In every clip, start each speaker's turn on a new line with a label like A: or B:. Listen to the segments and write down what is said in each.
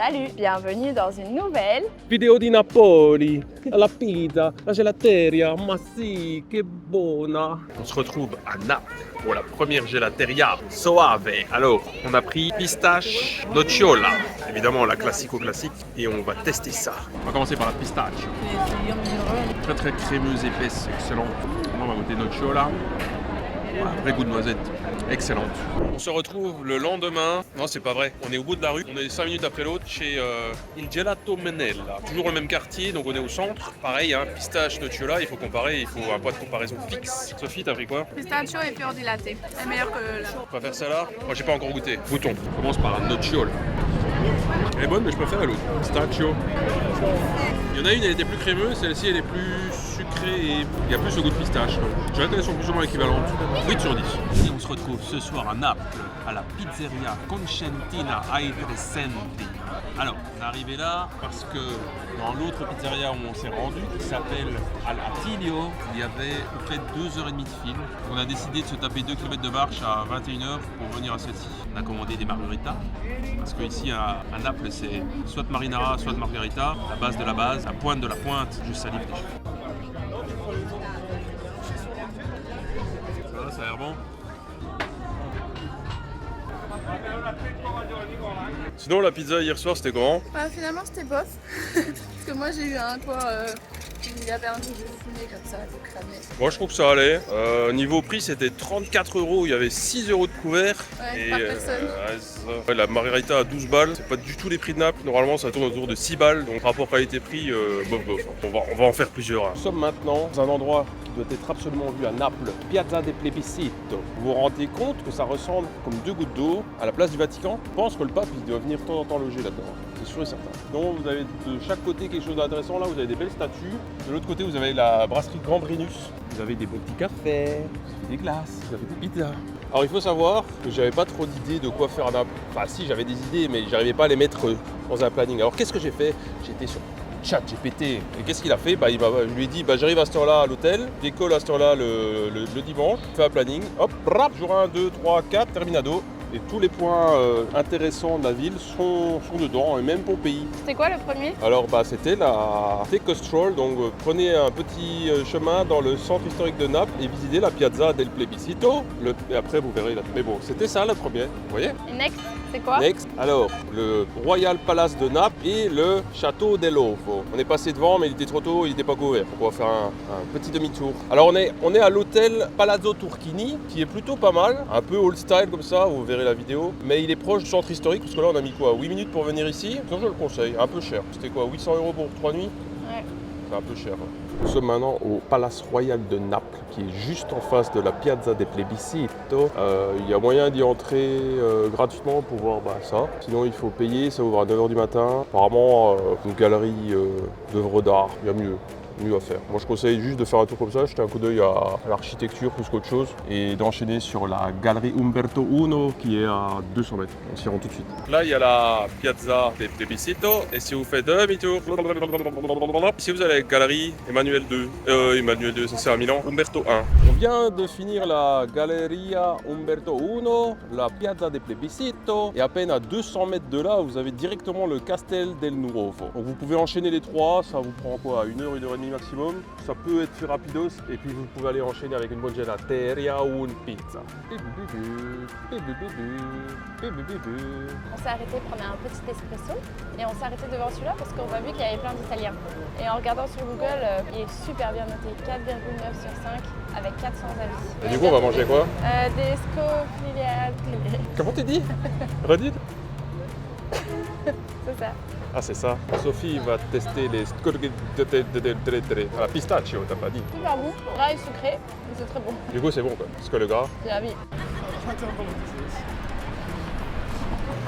A: Salut, bienvenue dans une nouvelle
B: Vidéo di Napoli, la pizza, la gelateria, ma sì, che buona.
C: On se retrouve à Naples pour la première gelateria Soave. Alors, on a pris pistache nocciola, évidemment la classico-classique, et on va tester ça. On va commencer par la pistache. Très très crémeuse, épaisse, excellente. On va goûter nocciola. Voilà, vrai goût de noisette, excellente. On se retrouve le lendemain, non c'est pas vrai, on est au bout de la rue, on est 5 minutes après l'autre chez Il Gelato Menella. Toujours le même quartier, donc on est au centre. Pareil, hein, pistache, nocciola, il faut comparer, il faut un poids de comparaison fixe. Sophie, t'as pris quoi?
A: pistachio et fior di latte. C'est meilleur que là.
C: On préfère celle-là? Moi j'ai pas encore goûté. Goûtons. On commence par la nocciola. Elle est bonne mais je préfère l'autre. Pistachio. Il y en a une, elle était plus crémeuse, celle-ci elle est plus sucrée et il y a plus le goût de pistache. Je dirais qu'elles sont plus ou moins équivalentes. 8 sur 10.
D: Et on se retrouve ce soir à Naples, à la pizzeria Concentina ai Trecenti. Alors, on est arrivé là parce que dans l'autre pizzeria où on s'est rendu, qui s'appelle Al Attilio, il y avait à peu près 2h30 de fil. On a décidé de se taper 2 km de marche à 21h pour venir à celle-ci. On a commandé des margaritas, parce qu'ici à Naples, c'est soit marinara, soit margarita, la base de la base, la pointe de la pointe, je salive déjà. Ça a l'air bon.
C: Sinon la pizza hier soir c'était comment?
A: Finalement c'était bof. Parce que moi j'ai eu un toit, il y avait un truc de fumée comme ça, il faut cramer.
C: Moi je trouve que ça allait. Niveau prix c'était 34 €, il y avait 6 € de couvert.
A: Ouais,
C: Et
A: par personne.
C: ouais, la margarita à 12 balles, c'est pas du tout les prix de Naples. Normalement ça tourne autour de 6 balles, donc rapport qualité-prix, bof bof. On va en faire plusieurs. Hein.
B: Nous sommes maintenant dans un endroit qui doit être absolument vu à Naples, Piazza del Plebiscito. Vous vous rendez compte que ça ressemble comme 2 gouttes d'eau à la place du Vatican? Je pense que le pape il doit venir de temps en temps loger là-dedans, c'est sûr et certain. Donc vous avez de chaque côté quelque chose d'intéressant. Là vous avez des belles statues, de l'autre côté vous avez la brasserie Gambrinus. Vous avez des beaux petits cafés, vous avez des glaces, vous avez des pizzas. Alors il faut savoir que j'avais pas trop d'idées de quoi faire à Naples. Enfin si, j'avais des idées mais j'arrivais pas à les mettre dans un planning. Alors qu'est-ce que j'ai fait? J'étais sur ChatGPT. Et qu'est-ce qu'il a fait? Je lui ai dit j'arrive à cette heure-là à l'hôtel, décolle à cette heure-là le dimanche, fais un planning, hop, rap, jour 1, 2, 3, 4, terminado. Et tous les points intéressants de la ville sont dedans, et même Pompéi.
A: C'était quoi le premier?
B: Alors c'était la Take a Stroll, donc prenez un petit chemin dans le centre historique de Naples et visitez la Piazza del Plebiscito. Et après vous verrez là. Mais bon, c'était ça le premier, vous voyez?
A: Et next, c'est quoi?
B: Next, alors le Royal Palace de Naples et le Château dell'Ovo. On est passé devant mais il était trop tôt, il n'était pas couvert. Donc on va faire un petit demi-tour. Alors on est à l'hôtel Palazzo Turchini qui est plutôt pas mal, un peu old style comme ça, vous verrez la vidéo, mais il est proche du centre historique parce que là on a mis quoi, 8 minutes pour venir ici. Donc je le conseille, un peu cher. C'était quoi, 800 € pour 3 nuits?
A: Ouais.
B: C'est un peu cher. Nous sommes maintenant au Palace Royal de Naples qui est juste en face de la Piazza del Plebiscito. Il y a moyen d'y entrer gratuitement pour voir ça. Sinon il faut payer, ça ouvre à 9h du matin. Apparemment une galerie d'œuvres d'art, il y a mieux à faire. Moi je conseille juste de faire un tour comme ça, jeter un coup d'œil à l'architecture plus qu'autre chose et d'enchaîner sur la galerie Umberto I qui est à 200 mètres. On s'y rend tout de suite.
C: Là il y a la Piazza del Plebiscito et si vous faites demi-tour, si vous allez à la galerie Emmanuel II, ça c'est à Milan, Umberto I.
B: On vient de finir la Galleria Umberto I, la Piazza del Plebiscito et à peine à 200 mètres de là vous avez directement le Castel del Nuovo. Donc vous pouvez enchaîner les trois, ça vous prend quoi, 1 heure, 1 heure et demie maximum. Ça peut être fait rapidos et puis vous pouvez aller enchaîner avec une bonne gelateria ou une pizza.
A: On s'est arrêté prendre un petit espresso et on s'est arrêté devant celui-là parce qu'on a vu qu'il y avait plein d'Italiens. Et en regardant sur Google, il est super bien noté, 4,9 sur 5 avec 400 avis.
B: Et du coup on va manger quoi?
A: Des scofigliati.
B: Comment t'es dit? Redite?
A: C'est ça.
B: Ah c'est ça. Sophie va tester les pistachio, t'as pas dit.
A: Super bon, gras et sucré, mais c'est très bon.
B: Du coup c'est bon quoi, parce que le gras.
A: J'ai la vie.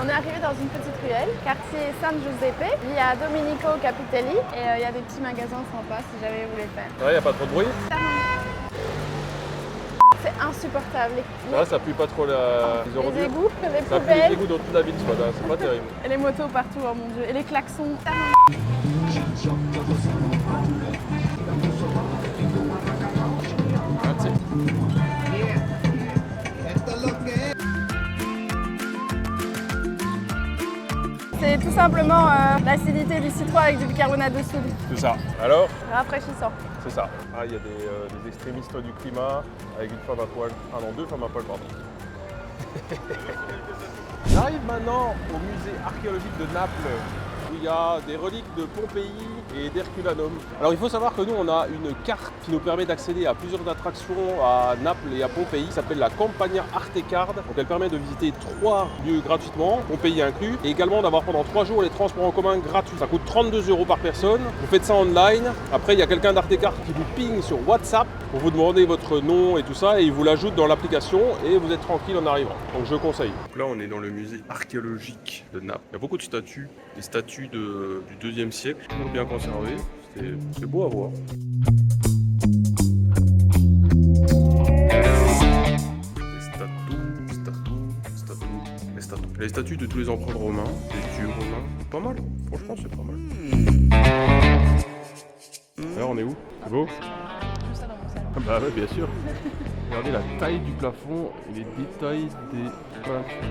A: On est arrivé dans une petite ruelle, quartier San Giuseppe. Il y a Domenico Capitelli et il y a des petits magasins sympas si jamais vous voulez le faire.
B: Ouais, y a pas trop de bruit.
A: C'est insupportable.
B: Ça pue pas trop les ordures.
A: Les égouts, les
B: Ça pue les
A: poubelles,
B: égouts dans toute la ville ce matin, c'est pas terrible.
A: et les motos partout, oh mon dieu, et les klaxons. C'est tout simplement l'acidité du citron avec du bicarbonate de soude.
B: C'est ça. Alors,
A: Rafraîchissant.
B: c'est ça. Ah, il y a des extrémistes du climat avec une femme à poil. Ah non, deux femmes à poil, pardon. On arrive maintenant au musée archéologique de Naples, où il y a des reliques de Pompéi et d'Herculanum. Alors il faut savoir que nous on a une carte qui nous permet d'accéder à plusieurs attractions à Naples et à Pompéi, qui s'appelle la Campagna Artecard. Donc elle permet de visiter 3 lieux gratuitement, Pompéi inclus, et également d'avoir pendant 3 jours les transports en commun gratuits. Ça coûte 32 € par personne, vous faites ça online, après il y a quelqu'un d'Artecard qui vous ping sur WhatsApp pour vous demander votre nom et tout ça, et il vous l'ajoute dans l'application et vous êtes tranquille en arrivant. Donc je conseille.
C: Donc là, on est dans le musée archéologique de Naples. Il y a beaucoup de statues, des statues du 2e siècle, toujours bien conservées. C'est beau à voir. Les statues de tous les empereurs romains, des dieux romains. Pas mal, franchement, c'est pas mal. Alors, on est où? C'est beau?
A: Tout ça dans mon salon.
B: Bah ouais, bien sûr. Regardez la taille du plafond et les détails des peintures.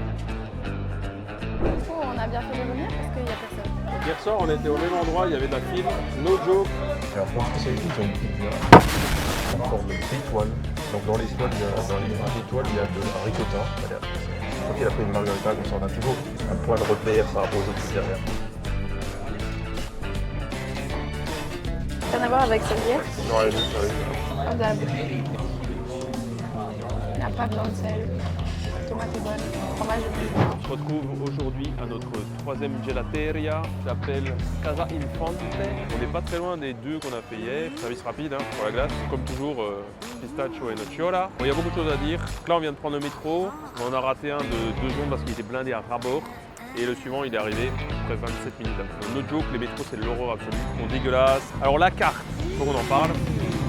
A: Du coup, on a bien fait de venir parce qu'il n'y a personne.
B: Hier soir, on était au même endroit, il y avait de la file, no joke.
E: Alors pour la spécialité, ils ont une pizza en forme d'étoile. Donc dans l'étoile, dans les étoiles, il y a de la ricotta. Je crois qu'il a pris une margarita, comme ça on a toujours un point de repère par rapport aux autres pizzerias.
A: Rien à voir avec Sylvia.
B: Non, elle est sérieuse.
A: Abdable. Il n'y a pas besoin de sel. Tomate est bonne. Fromage est bon.
B: On se retrouve aujourd'hui à notre 3e gelateria, qui s'appelle Casa Infante. On n'est pas très loin des 2 qu'on a fait hier, service rapide pour la glace, comme toujours pistachio et nocciola. Bon, il y a beaucoup de choses à dire. Là on vient de prendre le métro, on a raté un de 2 secondes parce qu'il était blindé à rabord. Et le suivant il est arrivé après 27 minutes après. No joke, les métros c'est l'horreur absolue, ils sont dégueulasses. Alors la carte, il faut qu'on en parle.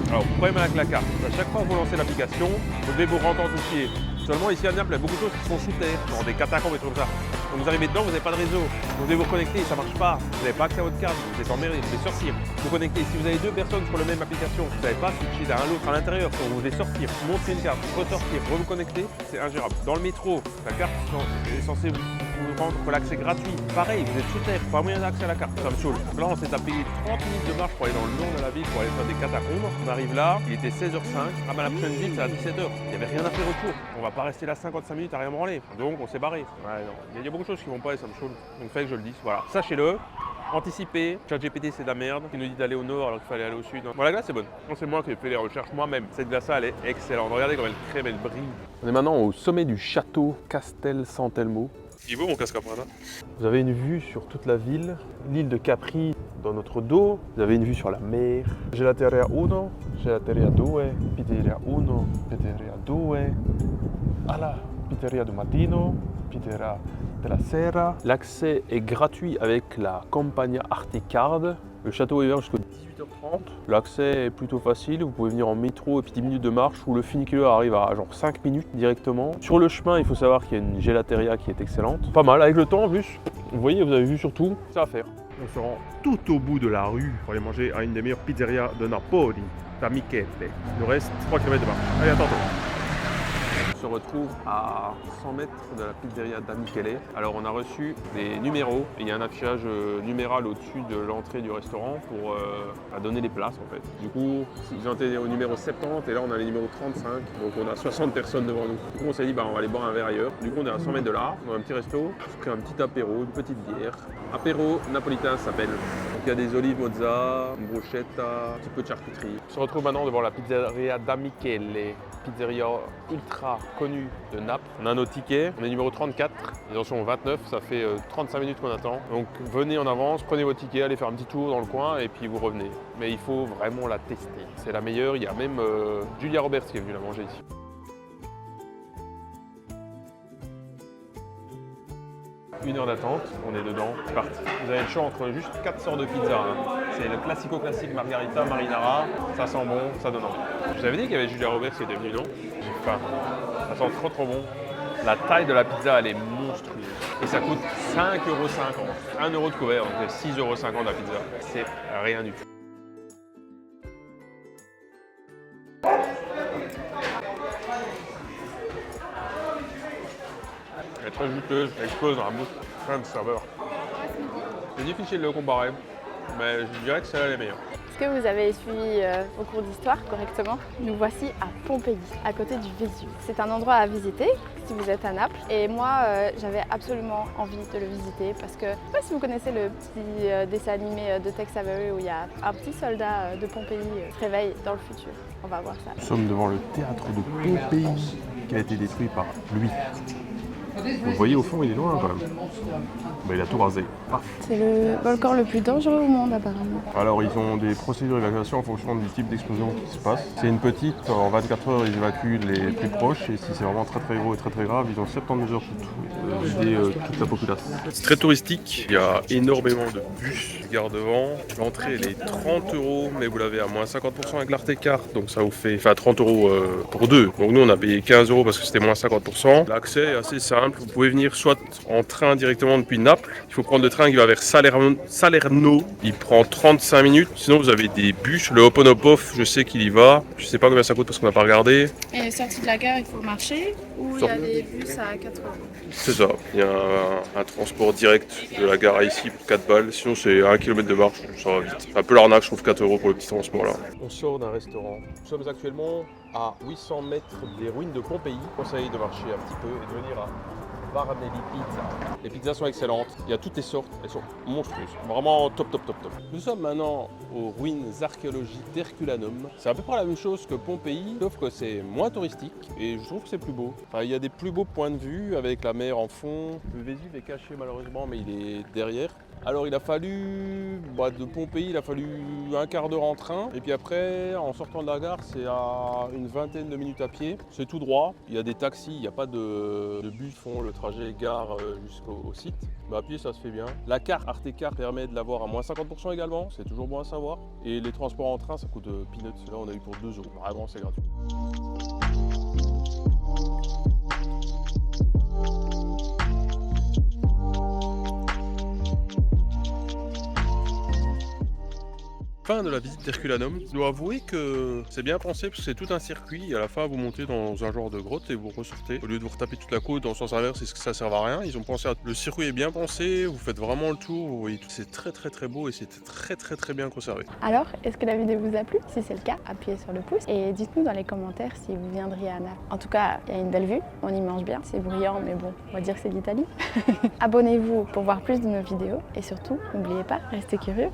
B: Alors problème avec la carte, à chaque fois que vous lancez l'application, vous devez vous rententifier. Seulement ici à Naples, il y a beaucoup de choses qui sont sous terre, dans des catacombes et tout comme ça. Donc vous arrivez dedans, vous n'avez pas de réseau. Vous devez vous connecter, ça ne marche pas. Vous n'avez pas accès à votre carte, vous êtes emmerdé, vous devez sortir. Vous connectez. Si vous avez 2 personnes sur la même application, vous n'avez pas switcher d'un à l'autre à l'intérieur. Vous devez sortir, montrer une carte, ressortir, vous connecter, c'est ingérable. Dans le métro, la carte est censée vous rendre l'accès gratuit. Pareil, vous êtes sous terre, pas moyen d'accès à la carte, ça me saoule. Là, on s'est tapé 30 minutes de marche pour aller dans le nord de la ville, pour aller faire des catacombes. On arrive là, il était 16h05. Ah ben la prochaine ville, c'est à 17h. Il n'y avait rien à faire autour. On va pas rester là 55 minutes à rien branler. Donc on s'est barré. Ouais, non. Il y a beaucoup de choses qui vont pas et ça me saoule. Donc il fallait que je le dise. Voilà, sachez-le. Anticipez, ChatGPT c'est de la merde, qui nous dit d'aller au nord alors qu'il fallait aller au sud. Bon, la glace c'est bonne. Non, c'est moi qui ai fait les recherches moi-même. Cette glace elle est excellente. Regardez comme elle crème, elle brille. On est maintenant au sommet du château Castel Sant'Elmo.
C: Il est beau mon casque à prendre.
B: Vous avez une vue sur toute la ville, l'île de Capri dans notre dos. Vous avez une vue sur la mer. Gelateria 1, Gelateria 2, Pizzeria 1, Pizzeria 2. Alla, Pizzeria du Mattino, Pizzeria della Sera. L'accès est gratuit avec la Campagna Artecard. Le château est ouvert jusqu'à 18h30. L'accès est plutôt facile, vous pouvez venir en métro et puis 10 minutes de marche où le funiculaire arrive à genre 5 minutes directement. Sur le chemin, il faut savoir qu'il y a une gelateria qui est excellente. Pas mal, avec le temps en plus. Vous voyez, vous avez vu surtout, ça à faire. On se rend tout au bout de la rue pour aller manger à une des meilleures pizzerias de Napoli, da Michele. Il nous reste 3 km de marche. Allez, à tantôt. On se retrouve à 100 mètres de la pizzeria da Michele. Alors on a reçu des numéros, et il y a un affichage numéral au-dessus de l'entrée du restaurant pour donner les places en fait. Du coup, ils ont été au numéro 70 et là on a les numéros 35, donc on a 60 personnes devant nous. Du coup on s'est dit on va aller boire un verre ailleurs. Du coup on est à 100 mètres de là, on a un petit resto, on se crée un petit apéro, une petite bière. Apéro napolitain ça s'appelle. Donc il y a des olives mozza, une brochetta, un petit peu de charcuterie. On se retrouve maintenant devant la pizzeria da Michele, pizzeria ultra connue de Naples. On a nos tickets, on est numéro 34, ils en sont 29, ça fait 35 minutes qu'on attend. Donc venez en avance, prenez vos tickets, allez faire un petit tour dans le coin et puis vous revenez. Mais il faut vraiment la tester, c'est la meilleure. Il y a même Julia Roberts qui est venue la manger ici. Une heure d'attente, on est dedans, c'est parti. Vous avez le choix entre juste 4 sortes de pizza. C'est le classico-classique margarita, marinara, ça sent bon, ça donne envie. Je vous avais dit qu'il y avait Julia Roberts qui était venue, non? J'ai faim. Ça sent trop bon. La taille de la pizza, elle est monstrueuse. Et ça coûte 5,50 €. 1 € de couvert, donc c'est 6,50 € la pizza. C'est rien du tout. Elle est très juteuse, elle explose dans la bouche, plein de saveurs. C'est difficile de le comparer, mais je dirais que celle-là est meilleure.
A: Est-ce que vous avez suivi vos cours d'histoire correctement? Nous voici à Pompéi, à côté du Vésuve. C'est un endroit à visiter si vous êtes à Naples. Et moi, j'avais absolument envie de le visiter parce que, je ne sais pas si vous connaissez le petit dessin animé de Tex Avery où il y a un petit soldat de Pompéi qui se réveille dans le futur. On va voir ça.
B: Nous sommes devant le théâtre de Pompéi qui a été détruit par lui. Vous voyez au fond, il est loin quand même. Bah, il a tout rasé. Paf.
A: C'est le volcan le plus dangereux au monde apparemment.
B: Alors ils ont des procédures d'évacuation en fonction du type d'explosion qui se passe. C'est une petite, en 24 heures ils évacuent les plus proches et si c'est vraiment très très gros et très très grave, ils ont 72 heures pour vider toute la population. C'est très touristique, il y a énormément de bus qui gardent devant. L'entrée elle est 30 €, mais vous l'avez à moins 50% avec l'Artecard, donc ça vous fait 30 € pour deux. Donc nous on a payé 15 € parce que c'était moins 50%. L'accès est assez simple, vous pouvez venir soit en train directement depuis Naples, il faut prendre le train qui va vers Salerno, il prend 35 minutes, sinon vous avez des bus, le Hoponopof, je sais qu'il y va, je sais pas combien ça coûte parce qu'on n'a pas regardé.
A: Et sortie de la gare, il faut marcher ou il y a des bus à 4 €?
B: C'est ça, il y a un transport direct de la gare à ici pour 4 balles, sinon c'est 1 km de marche, ça va vite. Un peu l'arnaque, je trouve 4 € pour le petit transport là. On sort d'un restaurant, nous sommes actuellement à 800 mètres des ruines de Pompéi. Je conseille de marcher un petit peu et de venir à Varanelli Pizza. Les pizzas sont excellentes, il y a toutes les sortes, elles sont monstrueuses, vraiment top. Nous sommes maintenant aux ruines archéologiques d'Herculanum. C'est à peu près la même chose que Pompéi, sauf que c'est moins touristique et je trouve que c'est plus beau. Enfin, il y a des plus beaux points de vue avec la mer en fond. Le Vésuve est caché malheureusement, mais il est derrière. Alors il a fallu, de Pompéi, il a fallu un quart d'heure en train. Et puis après, en sortant de la gare, c'est à une vingtaine de minutes à pied. C'est tout droit, il y a des taxis, il n'y a pas de bus font le trajet gare jusqu'au site. Mais à pied, ça se fait bien. La carte Artecard permet de l'avoir à moins 50% également, c'est toujours bon à savoir. Et les transports en train, ça coûte peanuts. Là, on a eu pour 2 €. Vraiment, c'est gratuit. Fin de la visite d'Herculanum. Je dois avouer que c'est bien pensé parce que c'est tout un circuit et à la fin vous montez dans un genre de grotte et vous ressortez. Au lieu de vous retaper toute la côte dans le sens inverse, ça sert à rien. Ils ont pensé à... Le circuit est bien pensé, vous faites vraiment le tour, vous voyez tout. C'est très beau et c'est très bien conservé.
A: Alors, est-ce que la vidéo vous a plu? Si c'est le cas, appuyez sur le pouce et dites-nous dans les commentaires si vous viendriez à Naples. En tout cas, il y a une belle vue, on y mange bien, c'est bruyant mais bon, on va dire que c'est l'Italie. Abonnez-vous pour voir plus de nos vidéos et surtout, n'oubliez pas, restez curieux.